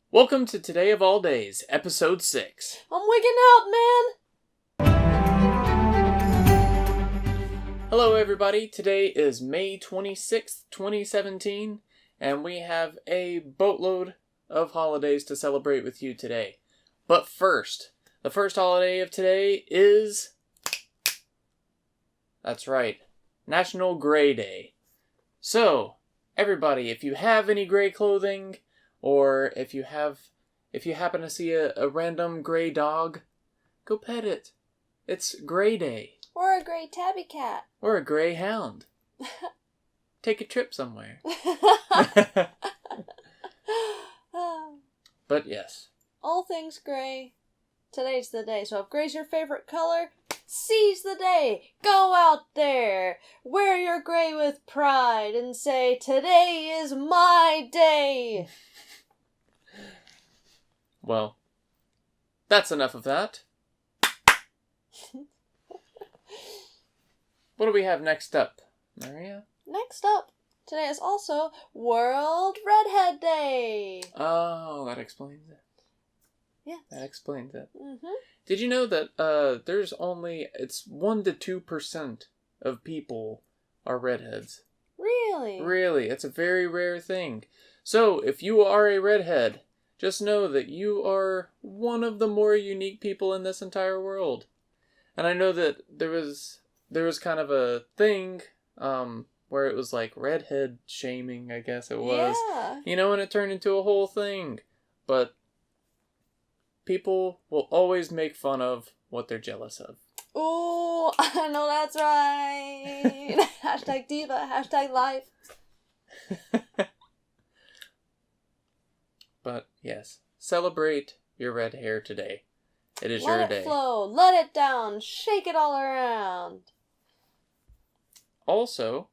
Welcome to Today of All Days, Episode 6. I'm wigging out, man! Hello everybody, today is May 26th, 2017, and we have a boatload of holidays to celebrate with you today. But first, the first holiday of today is... That's right, National Gray Day. So, everybody, if you have any gray clothing, or if you happen to see a random gray dog, go pet it. It's Gray Day. Or a gray tabby cat. Or a gray hound. Take a trip somewhere. But yes. All things gray. Today's the day. So if gray's your favorite color, seize the day. Go out there. Wear your gray with pride and say, today is my day. Well, that's enough of that. What do we have next up, Maria? Next up, today is also World Redhead Day. Oh, that explains it. Yeah. That explains it. Mm-hmm. Did you know that it's 1 to 2% of people are redheads? Really? Really, it's a very rare thing. So, if you are a redhead, just know that you are one of the more unique people in this entire world. And I know that there was kind of a thing where it was like redhead shaming, I guess it was. Yeah. You know, and it turned into a whole thing. But people will always make fun of what they're jealous of. Ooh, I know that's right. Hashtag diva, hashtag life. But yes, celebrate your red hair today. It is your day. Let it flow, let it down, shake it all around. Also,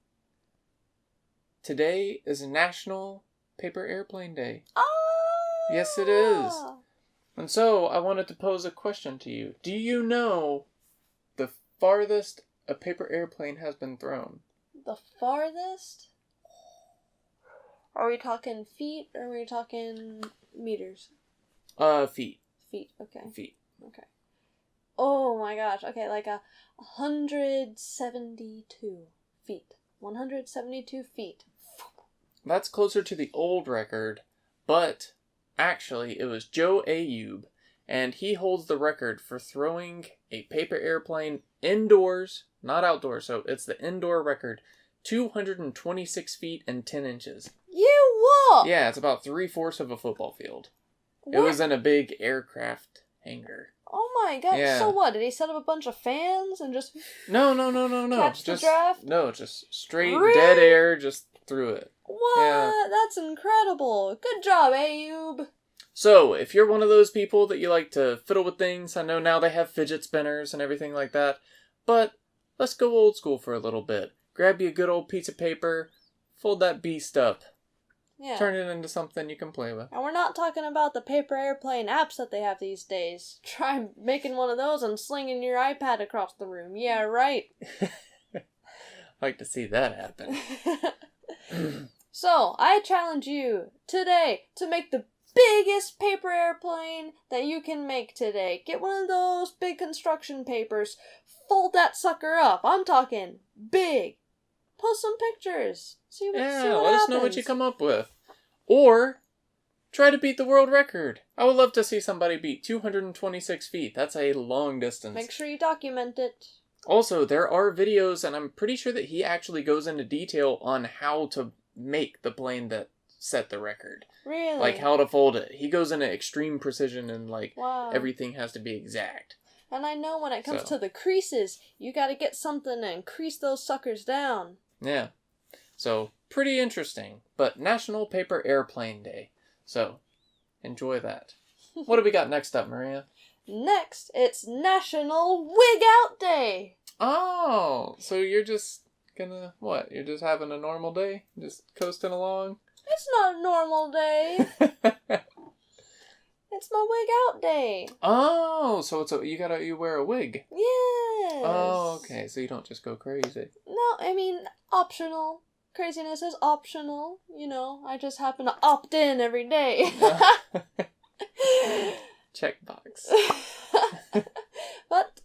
today is National Paper Airplane Day. Oh! Yes, it is. And so, I wanted to pose a question to you. Do you know the farthest a paper airplane has been thrown? The farthest? Are we talking feet or are we talking meters? Feet. Feet, okay. Feet. Okay. Oh my gosh, okay, like 172 feet. 172 feet. That's closer to the old record, but actually it was Joe Ayub, and he holds the record for throwing a paper airplane indoors, not outdoors, so it's the indoor record, 226 feet and 10 inches. You what? Yeah, it's about 3/4 of a football field. What? It was in a big aircraft hangar. Oh my god, Yeah. So what? Did he set up a bunch of fans and just... No. Catch the draft? No, just straight Really? dead air, just through it. What? Yeah. That's incredible. Good job, Ayub. So, if you're one of those people that you like to fiddle with things, I know now they have fidget spinners and everything like that, but let's go old school for a little bit. Grab you a good old piece of paper, fold that beast up, Yeah. turn it into something you can play with. And we're not talking about the paper airplane apps that they have these days. Try making one of those and slinging your iPad across the room. Yeah, right. I'd like to see that happen. So, I challenge you today to make the biggest paper airplane that you can make today. Get one of those big construction papers. Fold that sucker up. I'm talking big. Post some pictures. See what Yeah, happens. let us know what you come up with. Or, try to beat the world record. I would love to see somebody beat 226 feet. That's a long distance. Make sure you document it. Also, there are videos, and I'm pretty sure that he actually goes into detail on how to make the plane that set the record. Really? Like how to fold it. He goes into extreme precision and Wow. everything has to be exact. And I know when it comes So. to the creases, you gotta get something and crease those suckers down. Yeah. So, pretty interesting. But National Paper Airplane Day. So, enjoy that. What do we got next up, Maria? Next, it's National Wig Out Day. Oh, so you're just gonna, what? You're just having a normal day? Just coasting along? It's not a normal day. It's my Wig Out Day. Oh, so you wear a wig. Yes. Oh, okay. So you don't just go crazy. No, I mean, optional. craziness is optional. You know, I just happen to opt in every day. Checkbox. But,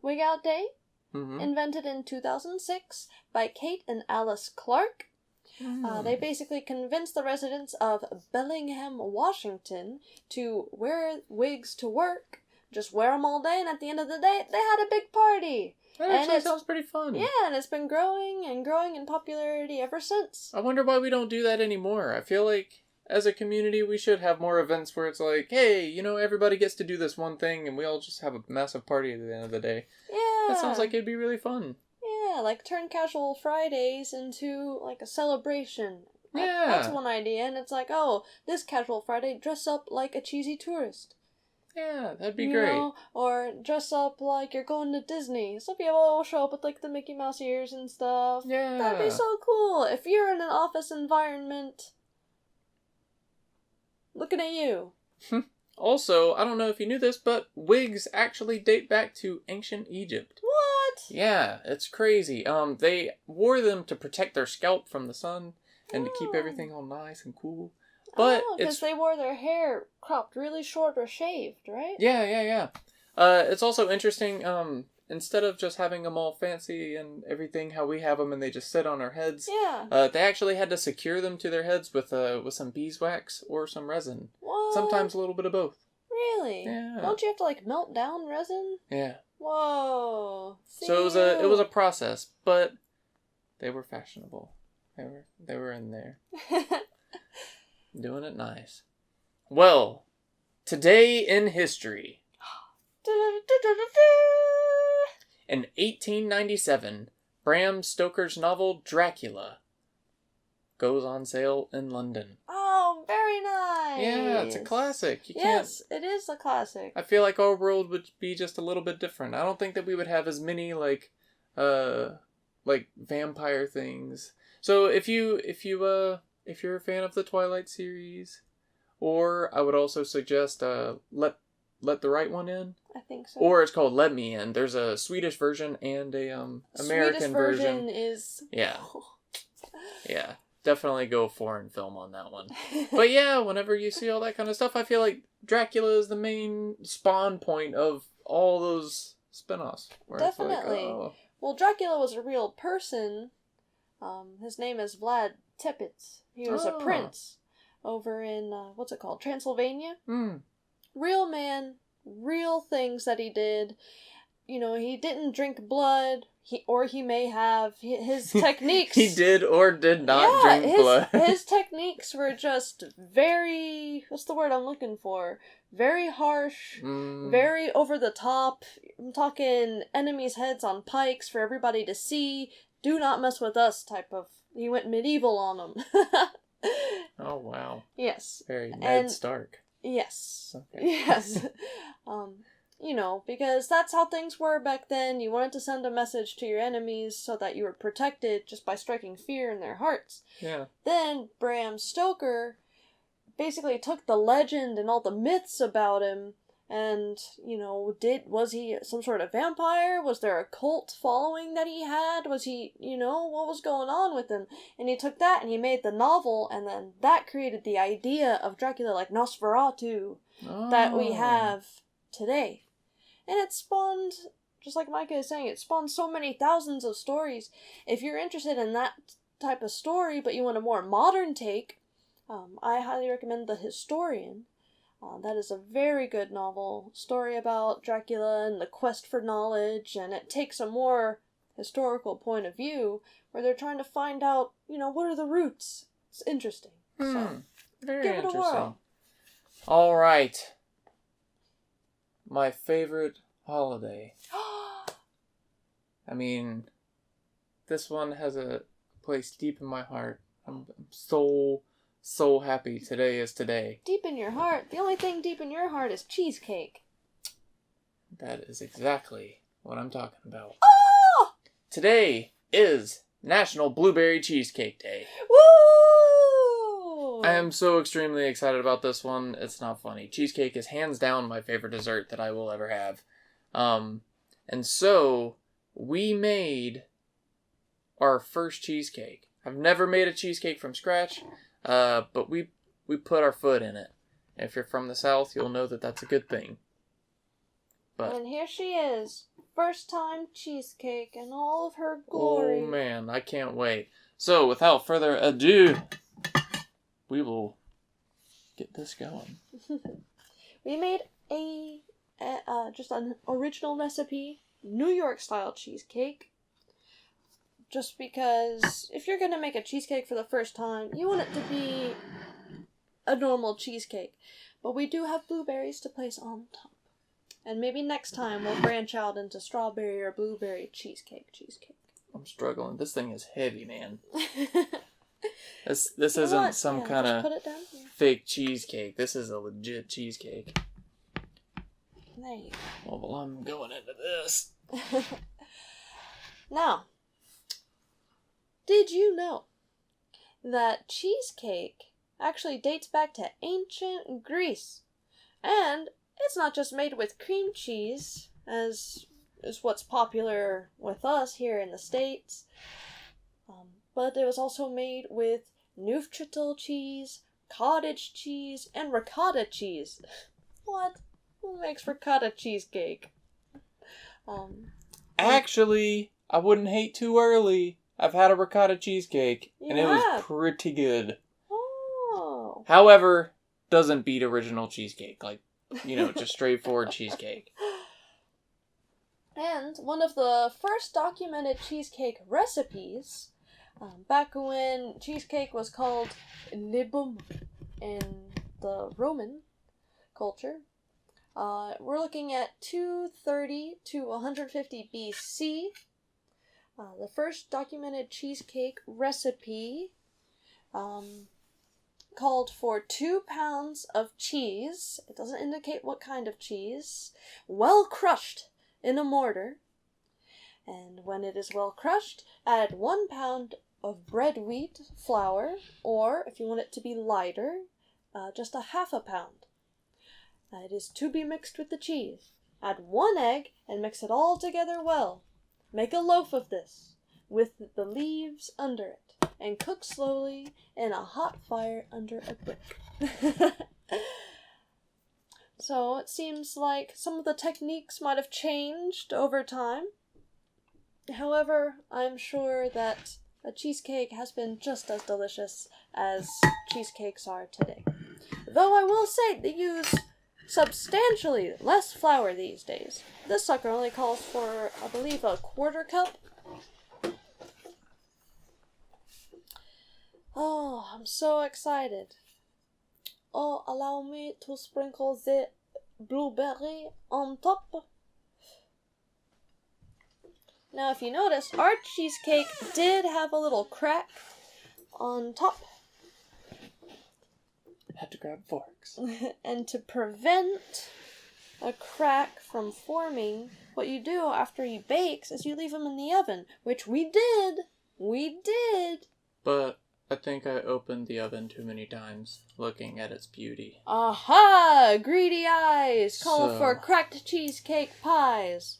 Wig Out Day, Mm-hmm. invented in 2006 by Kate and Alice Clark. They basically convinced the residents of Bellingham, Washington to wear wigs to work, just wear them all day, and at the end of the day, they had a big party. That actually sounds pretty fun. Yeah, and it's been growing and growing in popularity ever since. I wonder why we don't do that anymore. I feel like, as a community, we should have more events where it's like, hey, you know, everybody gets to do this one thing, and we all just have a massive party at the end of the day. Yeah. That sounds like it'd be really fun. Yeah, like turn casual Fridays into, like, a celebration. Yeah. That's one idea, and it's like, oh, this casual Friday, dress up like a cheesy tourist. Yeah, that'd be great. Know? Or dress up like you're going to Disney. Some people will show up with, like, the Mickey Mouse ears and stuff. Yeah. That'd be so cool. If you're in an office environment, looking at you. Also, I don't know if you knew this, but wigs actually date back to ancient Egypt. What? Yeah, it's crazy. They wore them to protect their scalp from the sun and to keep Oh. everything all nice and cool. But because they wore their hair cropped really short or shaved, right? Yeah. It's also interesting, instead of just having them all fancy and everything, how we have them and they just sit on our heads, Yeah. they actually had to secure them to their heads with some beeswax or some resin. What? Sometimes a little bit of both. Really? Yeah. Don't you have to, like, melt down resin? Yeah. Whoa. So it was a process, but they were fashionable. They were in there. Doing it nice. Well, today in history. In 1897, Bram Stoker's novel Dracula goes on sale in London. Oh, very nice. Yeah, it's a classic. Yes, it is a classic. I feel like our world would be just a little bit different. I don't think that we would have as many like vampire things. So if you're a fan of the Twilight series, or I would also suggest Let the Right One In. I think so. Or it's called Let Me In. There's a Swedish version and a American Swedish version. is Yeah. Definitely go foreign film on that one. But yeah, whenever you see all that kind of stuff, I feel like Dracula is the main spawn point of all those spin-offs. Where it's like, Definitely. oh. Well, Dracula was a real person. His name is Vlad Tepes. He was a prince over in, what's it called? Transylvania? Real man, real things that he did. You know, he didn't drink blood, he may have. His techniques... He did or did not drink blood. His techniques were just very... What's the word I'm looking for? Very harsh, very over the top. I'm talking enemies' heads on pikes for everybody to see. Do not mess with us type of... He went medieval on them. Oh, wow. Yes. Very Ned Stark. Yes. Okay. Yes. You know, because that's how things were back then. You wanted to send a message to your enemies so that you were protected just by striking fear in their hearts. Yeah. Then Bram Stoker basically took the legend and all the myths about him and, you know, was he some sort of vampire? Was there a cult following that he had? Was he, you know, what was going on with him? And he took that and he made the novel, and then that created the idea of Dracula, like Nosferatu, that we have today. And it spawned, just like Micah is saying, it spawned so many thousands of stories. If you're interested in that type of story, but you want a more modern take, I highly recommend The Historian. That is a very good novel, story about Dracula and the quest for knowledge, and it takes a more historical point of view, where they're trying to find out, you know, what are the roots. It's interesting. So, very give it a interesting. whirl. All right. My favorite holiday. I mean, this one has a place deep in my heart. I'm so happy today is today. Deep in your heart. The only thing deep in your heart is cheesecake. That is exactly what I'm talking about. Oh! Today is National Blueberry Cheesecake Day. Woo! I am so extremely excited about this one. It's not funny. Cheesecake is hands down my favorite dessert that I will ever have. And so we made our first cheesecake. I've never made a cheesecake from scratch, but we put our foot in it. If you're from the South, you'll know that that's a good thing. But and here she is, first time cheesecake in all of her glory. oh man, I can't wait. So without further ado, we will get this going. We made just an original recipe, New York style cheesecake. Just because if you're gonna make a cheesecake for the first time, you want it to be a normal cheesecake. But we do have blueberries to place on top. And maybe next time we'll branch out into strawberry or blueberry cheesecake. I'm struggling. This thing is heavy, man. This isn't some kind of fake cheesecake. This is a legit cheesecake. There you go. Well, I'm going into this. Now, did you know that cheesecake actually dates back to ancient Greece? And it's not just made with cream cheese, as is what's popular with us here in the States, but it was also made with Neufchatel cheese, cottage cheese, and ricotta cheese. What? Who makes ricotta cheesecake? Actually, I wouldn't hate too early. I've had a ricotta cheesecake, and it was pretty good. Oh. However, doesn't beat original cheesecake. Like, just straightforward cheesecake. And one of the first documented cheesecake recipes, back when cheesecake was called libum in the Roman culture, we're looking at 230 to 150 BC. The first documented cheesecake recipe called for 2 pounds of cheese. It doesn't indicate what kind of cheese. Well crushed in a mortar. And when it is well crushed, add 1 pound of bread wheat flour, or if you want it to be lighter, just a half a pound. It is to be mixed with the cheese. Add 1 egg and mix it all together well. Make a loaf of this with the leaves under it and cook slowly in a hot fire under a brick. So it seems like some of the techniques might have changed over time. However, I'm sure that a cheesecake has been just as delicious as cheesecakes are today. Though I will say they use substantially less flour these days. This sucker only calls for, I believe, a 1/4 cup. Oh, I'm so excited. Oh, allow me to sprinkle the blueberry on top. Now, if you notice, our cheesecake did have a little crack on top. Had to grab forks. And to prevent a crack from forming, what you do after he bakes is you leave him in the oven, which we did. But I think I opened the oven too many times, looking at its beauty. Aha! Greedy eyes call for cracked cheesecake pies.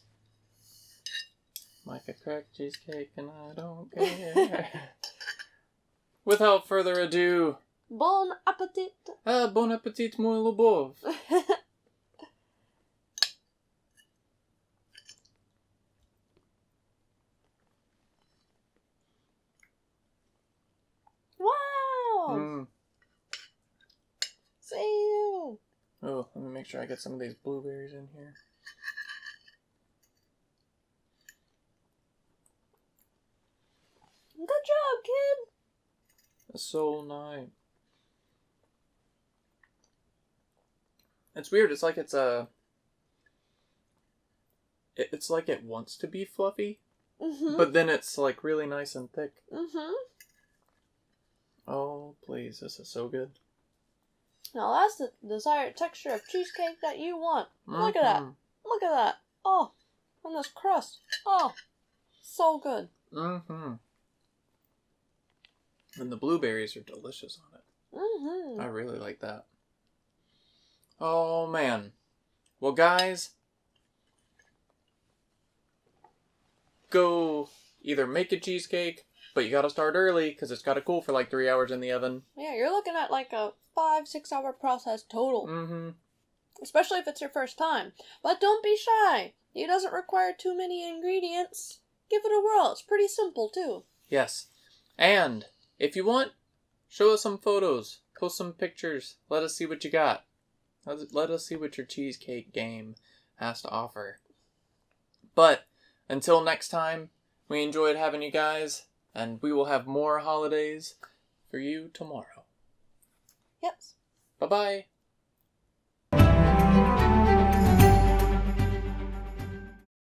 Like a cracked cheesecake, and I don't care. Without further ado, Bon appetit! Bon appetit, mon lobov. Wow! See you! Oh, let me make sure I get some of these blueberries in here. Good job, kid! That's so nice. It's weird. It's like it's like it wants to be fluffy, but then it's like really nice and thick. Oh, please, this is so good. Now that's the desired texture of cheesecake that you want. Look at that. Look at that. Oh, and this crust. Oh, so good. And the blueberries are delicious on it. I really like that. Oh, man. Well, guys, go either make a cheesecake But you gotta start early, because it's gotta cool for like 3 hours in the oven. Yeah, you're looking at like a 5-6 hour process total. Mm-hmm. Especially if it's your first time. But don't be shy. It doesn't require too many ingredients. Give it a whirl. It's pretty simple, too. Yes. And, if you want, show us some photos. Post some pictures. Let us see what you got. Let us see what your cheesecake game has to offer. But, until next time, we enjoyed having you guys, and we will have more holidays for you tomorrow. Yes. Bye-bye.